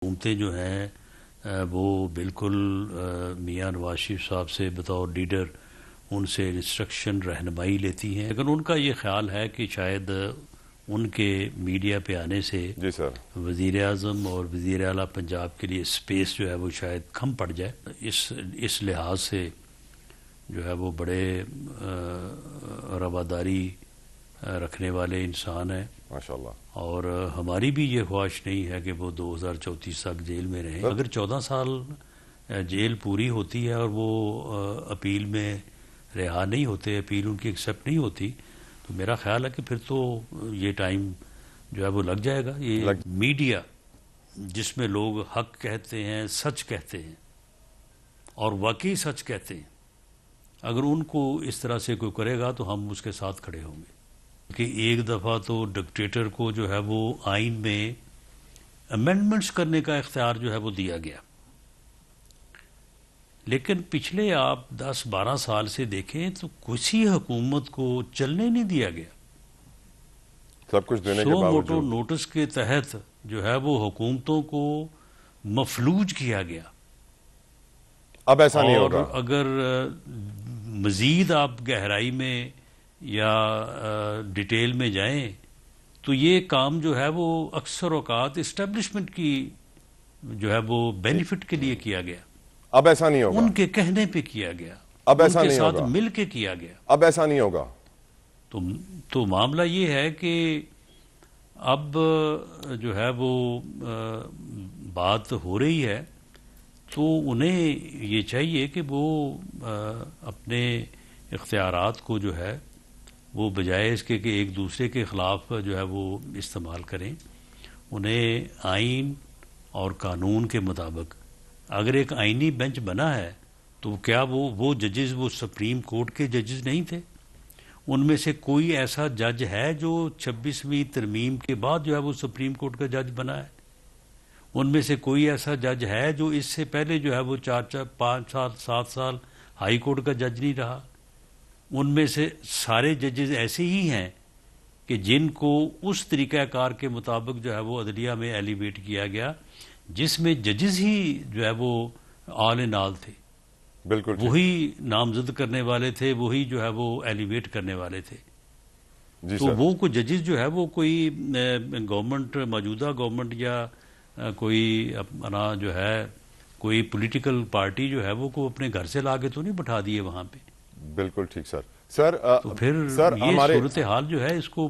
حکومتیں جو ہیں وہ بالکل میاں نواز شریف صاحب سے بطور لیڈر ان سے انسٹرکشن رہنمائی لیتی ہیں، لیکن ان کا یہ خیال ہے کہ شاید ان کے میڈیا پہ آنے سے جی سر وزیر اعظم اور وزیر اعلیٰ پنجاب کے لیے اسپیس جو ہے وہ شاید کم پڑ جائے۔ اس لحاظ سے جو ہے وہ بڑے رواداری رکھنے والے انسان ہیں ماشاءاللہ، اور ہماری بھی یہ خواہش نہیں ہے کہ وہ 2034 تک جیل میں رہیں۔ اگر 14 سال جیل پوری ہوتی ہے اور وہ اپیل میں رہا نہیں ہوتے، اپیل ان کی ایکسیپٹ نہیں ہوتی، تو میرا خیال ہے کہ پھر تو یہ ٹائم جو ہے وہ لگ جائے گا۔ یہ میڈیا جس میں لوگ حق کہتے ہیں، سچ کہتے ہیں اور واقعی سچ کہتے ہیں، اگر ان کو اس طرح سے کوئی کرے گا تو ہم اس کے ساتھ کھڑے ہوں گے۔ کہ ایک دفعہ تو ڈکٹیٹر کو جو ہے وہ آئین میں امینڈمنٹس کرنے کا اختیار جو ہے وہ دیا گیا، لیکن پچھلے آپ 10-12 سال سے دیکھیں تو کسی حکومت کو چلنے نہیں دیا گیا۔ سب کچھ دینے کے سو موٹو باوجود نوٹس کے تحت جو ہے وہ حکومتوں کو مفلوج کیا گیا۔ اب ایسا نہیں اور ہوگا۔ اگر مزید آپ گہرائی میں یا ڈیٹیل میں جائیں تو یہ کام جو ہے وہ اکثر اوقات اسٹیبلشمنٹ کی جو ہے وہ بینیفٹ کے لیے کیا گیا، اب ایسا نہیں ہوگا۔ ان کے کہنے پہ کیا گیا، اب ایسا ان کے نہیں ساتھ ہوگا۔ مل کے کیا گیا۔ اب ایسا نہیں ہوگا۔ تو معاملہ یہ ہے کہ اب جو ہے وہ بات ہو رہی ہے تو انہیں یہ چاہیے کہ وہ اپنے اختیارات کو جو ہے وہ بجائے اس کے کہ ایک دوسرے کے خلاف جو ہے وہ استعمال کریں، انہیں آئین اور قانون کے مطابق اگر ایک آئینی بینچ بنا ہے تو کیا وہ ججز وہ سپریم کورٹ کے ججز نہیں تھے؟ ان میں سے کوئی ایسا جج ہے جو 26ویں ترمیم کے بعد جو ہے وہ سپریم کورٹ کا جج بنا ہے؟ ان میں سے کوئی ایسا جج ہے جو اس سے پہلے جو ہے وہ 5 سال 7 سال ہائی کورٹ کا جج نہیں رہا؟ ان میں سے سارے ججز ایسے ہی ہیں کہ جن کو اس طریقہ کار کے مطابق جو ہے وہ عدلیہ میں ایلیویٹ کیا گیا، جس میں ججز ہی جو ہے وہ آل ان آل تھے، بالکل وہی نامزد کرنے والے تھے، وہی جو ہے وہ ایلیویٹ کرنے والے تھے۔ جی تو سر، وہ کوئی ججز جو ہے وہ کوئی گورنمنٹ موجودہ گورنمنٹ یا کوئی اپنا جو ہے کوئی پولیٹیکل پارٹی جو ہے وہ کو اپنے گھر سے لا کے تو نہیں بٹھا دیے وہاں پہ۔ بالکل ٹھیک سر۔ سر تو پھر سر یہ صورتحال جو ہے اس کو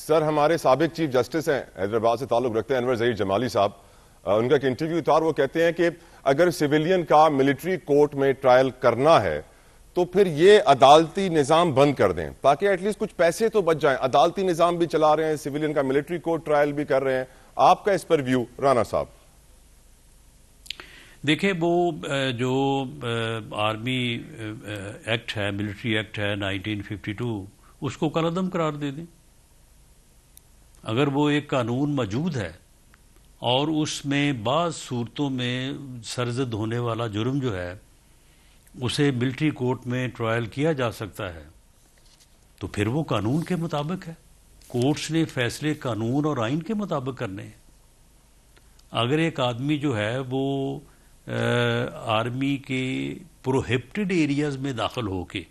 ہمارے سابق چیف جسٹس ہیں، حیدرآباد سے تعلق رکھتے ہیں، انور ظہیر جمالی صاحب، ان کا ایک انٹرویو تھا اور وہ کہتے ہیں کہ اگر سویلین کا ملٹری کورٹ میں ٹرائل کرنا ہے تو پھر یہ عدالتی نظام بند کر دیں تاکہ ایٹ لیسٹ کچھ پیسے تو بچ جائیں۔ عدالتی نظام بھی چلا رہے ہیں، سویلین کا ملٹری کورٹ ٹرائل بھی کر رہے ہیں، آپ کا اس پر ویو رانا صاحب؟ دیکھیں وہ جو آرمی ایکٹ ہے، ملٹری ایکٹ ہے 1952، اس کو کالعدم قرار دے دیں۔ اگر وہ ایک قانون موجود ہے اور اس میں بعض صورتوں میں سرزد ہونے والا جرم جو ہے اسے ملٹری کورٹ میں ٹرائل کیا جا سکتا ہے تو پھر وہ قانون کے مطابق ہے۔ کورٹس نے فیصلے قانون اور آئین کے مطابق کرنے ہیں۔ اگر ایک آدمی جو ہے وہ آرمی کے پروہیبٹڈ ایریاز میں داخل ہو کے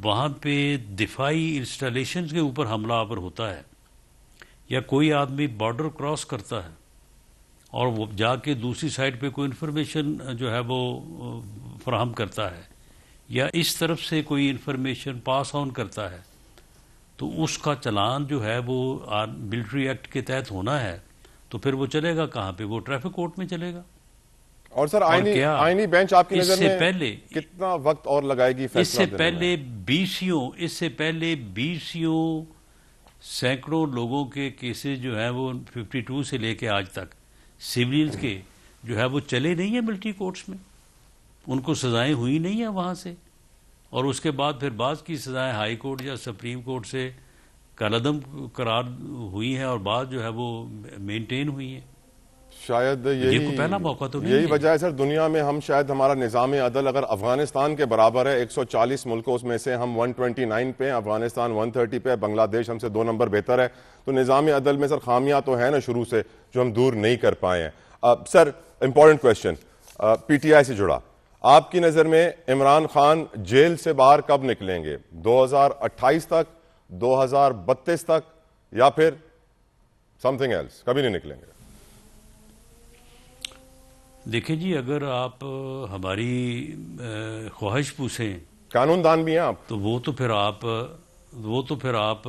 وہاں پہ دفاعی انسٹالیشنز کے اوپر حملہ آور ہوتا ہے، یا کوئی آدمی بارڈر کراس کرتا ہے اور وہ جا کے دوسری سائڈ پہ کوئی انفارمیشن جو ہے وہ فراہم کرتا ہے یا اس طرف سے کوئی انفارمیشن پاس آن کرتا ہے، تو اس کا چلان جو ہے وہ ملٹری ایکٹ کے تحت ہونا ہے، تو پھر وہ چلے گا کہاں پہ؟ وہ ٹریفک کورٹ میں چلے گا۔ اور سر آئینی بینچ آپ کی نظر میں کتنا وقت اور لگائے گی فیصلہ دینے میں؟ اس سے پہلے بیسیوں سینکڑوں لوگوں کے کیسز جو ہیں وہ 52 سے لے کے آج تک سیویلز کے جو ہے وہ چلے نہیں ہیں ملٹری کورٹس میں، ان کو سزائیں ہوئی نہیں ہیں وہاں سے، اور اس کے بعد پھر بعض کی سزائیں ہائی کورٹ یا سپریم کورٹ سے کالعدم قرار ہوئی ہیں اور بعض جو ہے وہ مینٹین ہوئی ہیں۔ شاید یہ کوئی پہلا موقع تو نہیں یہی ہے۔ وجہ ہے سر، دنیا میں ہم شاید ہمارا نظام عدل اگر افغانستان کے برابر ہے، 140 ملکوں میں سے ہم 129 پہ ہیں، افغانستان 130 پہ ہے، بنگلہ دیش ہم سے 2 نمبر بہتر ہے، تو نظام عدل میں سر خامیاں تو ہیں نا شروع سے جو ہم دور نہیں کر پائے ہیں۔ Sir important question P T I سے جڑا, آپ کی نظر میں عمران خان جیل سے باہر کب نکلیں گے؟ 2028 تک, 2032 تک, یا پھر سم تھنگ ایلس, کبھی نہیں نکلیں گے؟ دیکھیں جی, اگر آپ ہماری خواہش پوچھیں, قانون دان بھی ہیں آپ, تو وہ تو پھر آپ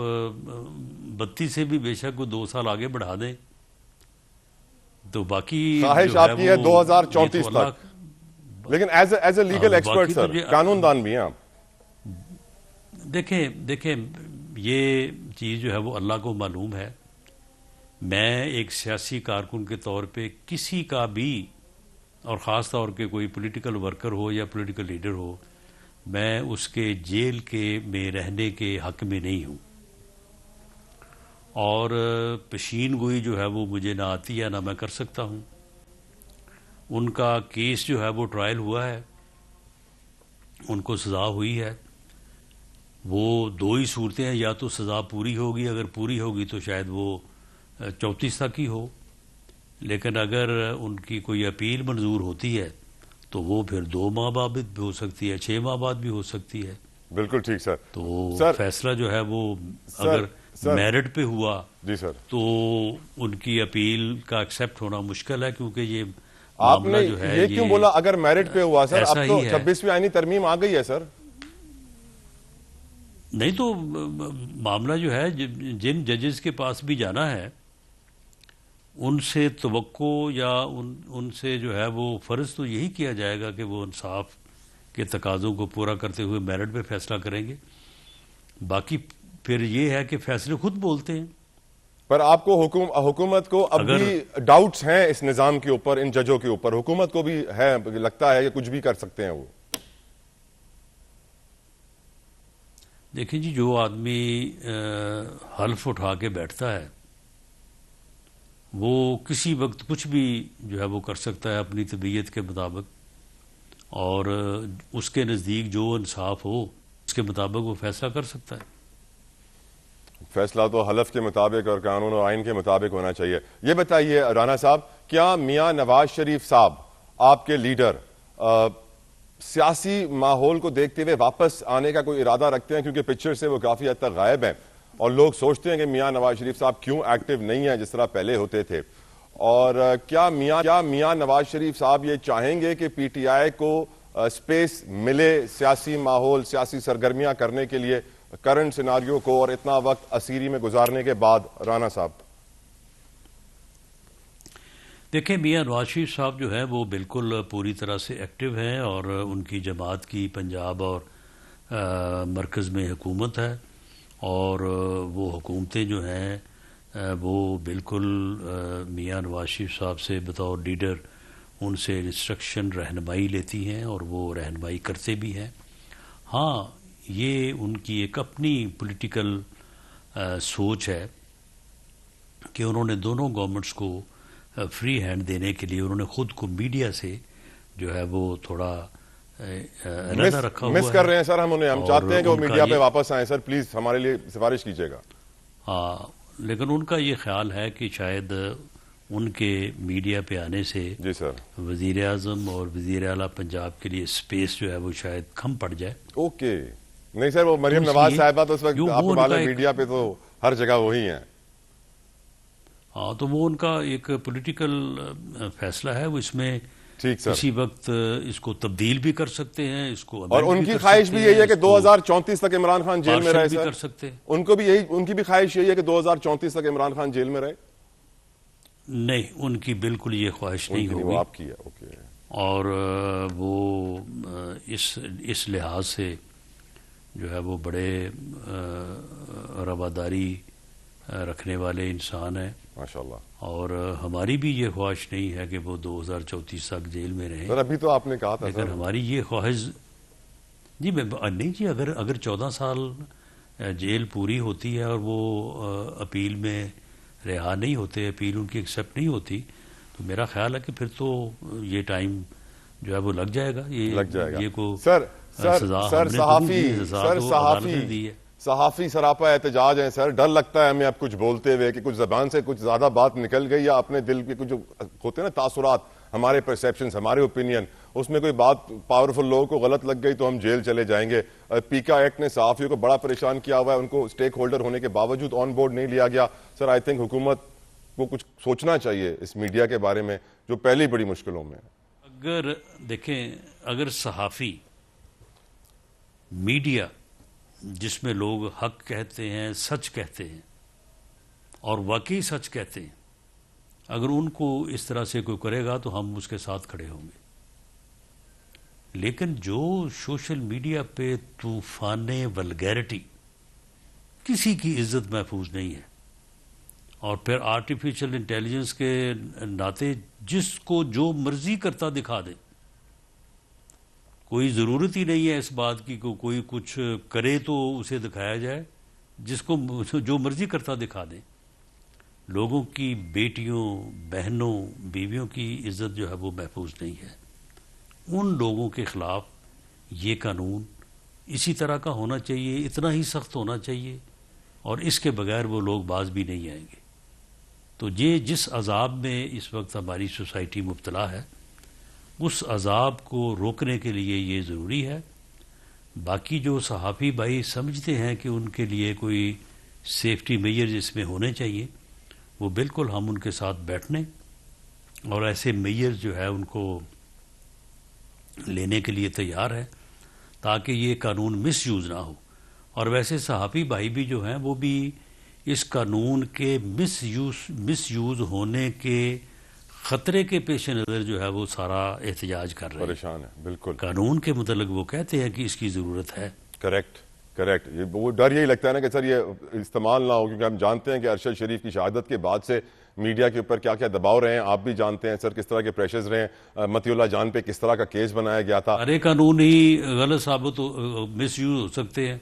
32 سے بھی بے شک 2 سال آگے بڑھا دیں, تو باقی خواہش آپ کی ہے 2034 تک, لیکن ایز اے لیگل ایکسپرٹ سر قانون دان بھی ہیں آپ. دیکھیں یہ چیز جو ہے وہ اللہ کو معلوم ہے. میں ایک سیاسی کارکن کے طور پہ کسی کا بھی, اور خاص طور پہ کوئی پولیٹیکل ورکر ہو یا پولیٹیکل لیڈر ہو, میں اس کے جیل میں رہنے کے حق میں نہیں ہوں. اور پیشین گوئی جو ہے وہ مجھے نہ آتی ہے, نہ میں کر سکتا ہوں. ان کا کیس جو ہے وہ ٹرائل ہوا ہے, ان کو سزا ہوئی ہے. وہ 2 ہی صورتیں ہیں, یا تو سزا پوری ہوگی, اگر پوری ہوگی تو شاید وہ 34 تک ہی ہو, لیکن اگر ان کی کوئی اپیل منظور ہوتی ہے تو وہ پھر 2 ماہ بعد بھی ہو سکتی ہے, 6 ماہ بعد بھی ہو سکتی ہے. بالکل ٹھیک سر. تو فیصلہ جو ہے وہ اگر میرٹ پہ ہوا جی سر, تو ان کی اپیل کا ایکسیپٹ ہونا مشکل ہے, کیونکہ یہ آپ نے معاملہ جو ہے یہ کیوں بولا اگر میرٹ پہ ہوا سر؟ اب ایسا تو ہی ہے. 26ویں آئینی ترمیم آ گئی ہے سر. نہیں تو معاملہ جو ہے, جن ججز کے پاس بھی جانا ہے ان سے توقع یا ان سے جو ہے وہ فرض تو یہی کیا جائے گا کہ وہ انصاف کے تقاضوں کو پورا کرتے ہوئے میرٹ پہ فیصلہ کریں گے. باقی پھر یہ ہے کہ فیصلے خود بولتے ہیں. پر آپ کو حکومت کو اب بھی ڈاؤٹس ہیں اس نظام کے اوپر, ان ججوں کے اوپر حکومت کو بھی ہے, لگتا ہے کہ کچھ بھی کر سکتے ہیں وہ؟ دیکھیں جی, جو آدمی حلف اٹھا کے بیٹھتا ہے وہ کسی وقت کچھ بھی جو ہے وہ کر سکتا ہے اپنی طبیعت کے مطابق, اور اس کے نزدیک جو انصاف ہو اس کے مطابق وہ فیصلہ کر سکتا ہے. فیصلہ تو حلف کے مطابق اور قانون اور آئین کے مطابق ہونا چاہیے. یہ بتائیے رانا صاحب, کیا میاں نواز شریف صاحب آپ کے لیڈر سیاسی ماحول کو دیکھتے ہوئے واپس آنے کا کوئی ارادہ رکھتے ہیں؟ کیونکہ پکچر سے وہ کافی حد تک غائب ہیں, اور لوگ سوچتے ہیں کہ میاں نواز شریف صاحب کیوں ایکٹیو نہیں ہیں جس طرح پہلے ہوتے تھے. اور کیا میاں نواز شریف صاحب یہ چاہیں گے کہ پی ٹی آئی کو سپیس ملے سیاسی ماحول, سیاسی سرگرمیاں کرنے کے لیے کرنٹ سیناریو کو, اور اتنا وقت اسیری میں گزارنے کے بعد؟ رانا صاحب دیکھیں, میاں نواز شریف صاحب جو ہے وہ بالکل پوری طرح سے ایکٹیو ہیں, اور ان کی جماعت کی پنجاب اور مرکز میں حکومت ہے, اور وہ حکومتیں جو ہیں وہ بالکل میاں نواز شریف صاحب سے بطور لیڈر ان سے انسٹرکشن رہنمائی لیتی ہیں, اور وہ رہنمائی کرتے بھی ہیں. ہاں, یہ ان کی ایک اپنی پولیٹیکل سوچ ہے کہ انہوں نے دونوں گورنمنٹس کو فری ہینڈ دینے کے لیے انہوں نے خود کو میڈیا سے جو ہے وہ تھوڑا علیحدہ رکھا ہوا ہے. مس کر رہے ہیں سر ہم انہیں, ہم چاہتے ہیں کہ وہ میڈیا پہ واپس آئیں سر, پلیز ہمارے لیے سفارش کیجیے گا. ہاں, لیکن ان کا یہ خیال ہے کہ شاید ان کے میڈیا پہ آنے سے جی سر وزیر اعظم اور وزیر اعلیٰ پنجاب کے لیے سپیس جو ہے وہ شاید کم پڑ جائے. اوکے, نہیں سر, وہ مریم نواز صاحبہ تو اس وقت آپ والے میڈیا پہ تو ہر جگہ وہی ہیں. ہاں, تو وہ ان کا ایک پولیٹیکل فیصلہ ہے, وہ اس میں ٹھیک سر کسی وقت اس کو تبدیل بھی کر سکتے ہیں, اس کو اور ان کی خواہش بھی یہی ہے کہ 2034 تک عمران خان جیل میں رہے. کر سکتے ان کو بھی یہی, ان کی بھی خواہش یہی ہے کہ 2034 تک عمران خان جیل میں رہے. نہیں, ان کی بالکل یہ خواہش نہیں ہوگی, وہ آپ کی ہے. اوکے, اور وہ اس لحاظ سے جو ہے وہ بڑے رواداری رکھنے والے انسان ہیں ماشاءاللہ, اور ہماری بھی یہ خواہش نہیں ہے کہ وہ 2034 تک جیل میں رہیں. سر ابھی تو آپ نے کہا تھا لیکن ہماری یہ خواہش جی نہیں جی, اگر 14 سال جیل پوری ہوتی ہے اور وہ اپیل میں رہا نہیں ہوتے, اپیل ان کی ایکسیپٹ نہیں ہوتی, تو میرا خیال ہے کہ پھر تو یہ ٹائم جو ہے وہ لگ جائے گا. لگ جائے گا. یہ کو سر سزا صحافی صحافی سراپا احتجاج ہیں سر. ڈر لگتا ہے ہمیں اب کچھ بولتے ہوئے کہ کچھ زبان سے کچھ زیادہ بات نکل گئی یا اپنے دل کے کچھ جو ہوتے ہیں نا تاثرات, ہمارے پرسیپشنز, ہمارے اوپینین, اس میں کوئی بات پاورفل لوگوں کو غلط لگ گئی تو ہم جیل چلے جائیں گے. پیکا ایکٹ نے صحافیوں کو بڑا پریشان کیا ہوا ہے, ان کو اسٹیک ہولڈر ہونے کے باوجود آن بورڈ نہیں لیا گیا. سر آئی تھنک حکومت کو کچھ سوچنا چاہیے اس میڈیا کے بارے میں جو پہلی بڑی مشکلوں میں ہے. اگر دیکھیں, اگر صحافی, میڈیا جس میں لوگ حق کہتے ہیں, سچ کہتے ہیں اور واقعی سچ کہتے ہیں, اگر ان کو اس طرح سے کوئی کرے گا تو ہم اس کے ساتھ کھڑے ہوں گے. لیکن جو سوشل میڈیا پہ طوفان ولگیرٹی, کسی کی عزت محفوظ نہیں ہے, اور پھر آرٹیفیشل انٹیلیجنس کے ناطے جس کو جو مرضی کرتا دکھا دے, کوئی ضرورت ہی نہیں ہے اس بات کی کہ کوئی کچھ کرے تو اسے دکھایا جائے, جس کو جو مرضی کرتا دکھا دے. لوگوں کی بیٹیوں, بہنوں, بیویوں کی عزت جو ہے وہ محفوظ نہیں ہے. ان لوگوں کے خلاف یہ قانون اسی طرح کا ہونا چاہیے, اتنا ہی سخت ہونا چاہیے, اور اس کے بغیر وہ لوگ باز بھی نہیں آئیں گے. تو یہ جس عذاب میں اس وقت ہماری سوسائٹی مبتلا ہے, اس عذاب کو روکنے کے لیے یہ ضروری ہے. باقی جو صحافی بھائی سمجھتے ہیں کہ ان کے لیے کوئی سیفٹی میئر اس میں ہونے چاہیے, وہ بالکل ہم ان کے ساتھ بیٹھنے اور ایسے میئر جو ہے ان کو لینے کے لیے تیار ہے, تاکہ یہ قانون مس یوز نہ ہو. اور ویسے صحافی بھائی بھی جو ہیں وہ بھی اس قانون کے مس یوز ہونے کے خطرے کے پیش نظر جو ہے وہ سارا احتجاج کر رہے ہیں. پریشان ہے بالکل. قانون کے متعلق وہ کہتے ہیں کہ اس کی ضرورت ہے. کریکٹ. وہ ڈر یہی لگتا ہے نا کہ سر یہ استعمال نہ ہو, کیونکہ ہم جانتے ہیں کہ ارشد شریف کی شہادت کے بعد سے میڈیا کے اوپر کیا کیا دباؤ رہے ہیں. آپ بھی جانتے ہیں سر کس طرح کے پریشرز رہے ہیں. متی اللہ جان پہ کس طرح کا کیس بنایا گیا تھا. سارے قانون ہی غلط ثابت مس یوز ہو سکتے ہیں.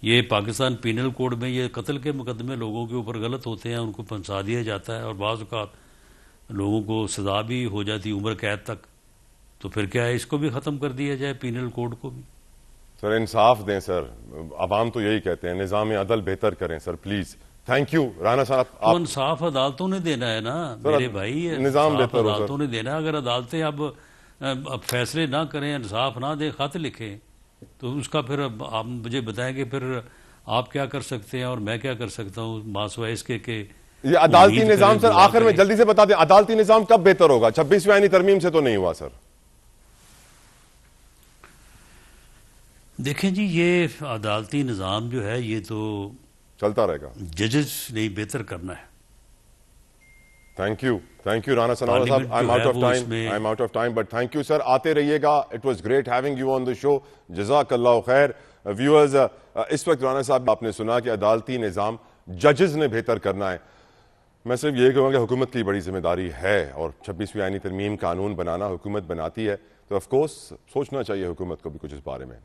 یہ پاکستان پینل کوڈ میں یہ قتل کے مقدمے لوگوں کے اوپر غلط ہوتے ہیں, ان کو پھنسا دیا جاتا ہے, اور بعض اوقات لوگوں کو سزا بھی ہو جاتی عمر قید تک. تو پھر کیا ہے, اس کو بھی ختم کر دیا جائے, پینل کوڈ کو بھی. سر انصاف دیں سر, عوام تو یہی کہتے ہیں, نظام عدل بہتر کریں sir please. Thank you Rana صاحب. تو انصاف عدالتوں نے دینا ہے نا میرے بھائی, نظام انصاف بہتر ہو عدالتوں نے دینا. اگر عدالتیں اب فیصلے نہ کریں, انصاف نہ دیں, خط لکھیں, تو اس کا پھر آپ مجھے بتائیں کہ پھر آپ کیا کر سکتے ہیں اور میں کیا کر سکتا ہوں, ماسوائے اس کے کہ یہ عدالتی نظام سر آخر میں جلدی سے بتا دیں, عدالتی نظام کب بہتر ہوگا؟ 26ویں آئینی ترمیم سے تو نہیں ہوا سر. دیکھیں جی, یہ عدالتی نظام جو ہے یہ تو چلتا رہے گا, ججز نہیں بہتر کرنا ہے. تھینک یو رانا ثناء اللہ صاحب. I'm out of time, but thank you sir. آتے رہیے گا. It was great having you on the show. جزاک اللہ خیر. ویورز, اس وقت رانا صاحب آپ نے سنا کہ عدالتی نظام ججز نے بہتر کرنا ہے. میں صرف یہ کہوں گا کہ حکومت کی بڑی ذمہ داری ہے, اور 26ویں آئینی ترمیم قانون بنانا حکومت بناتی ہے, تو آف کورس سوچنا چاہیے حکومت کو بھی کچھ اس بارے میں.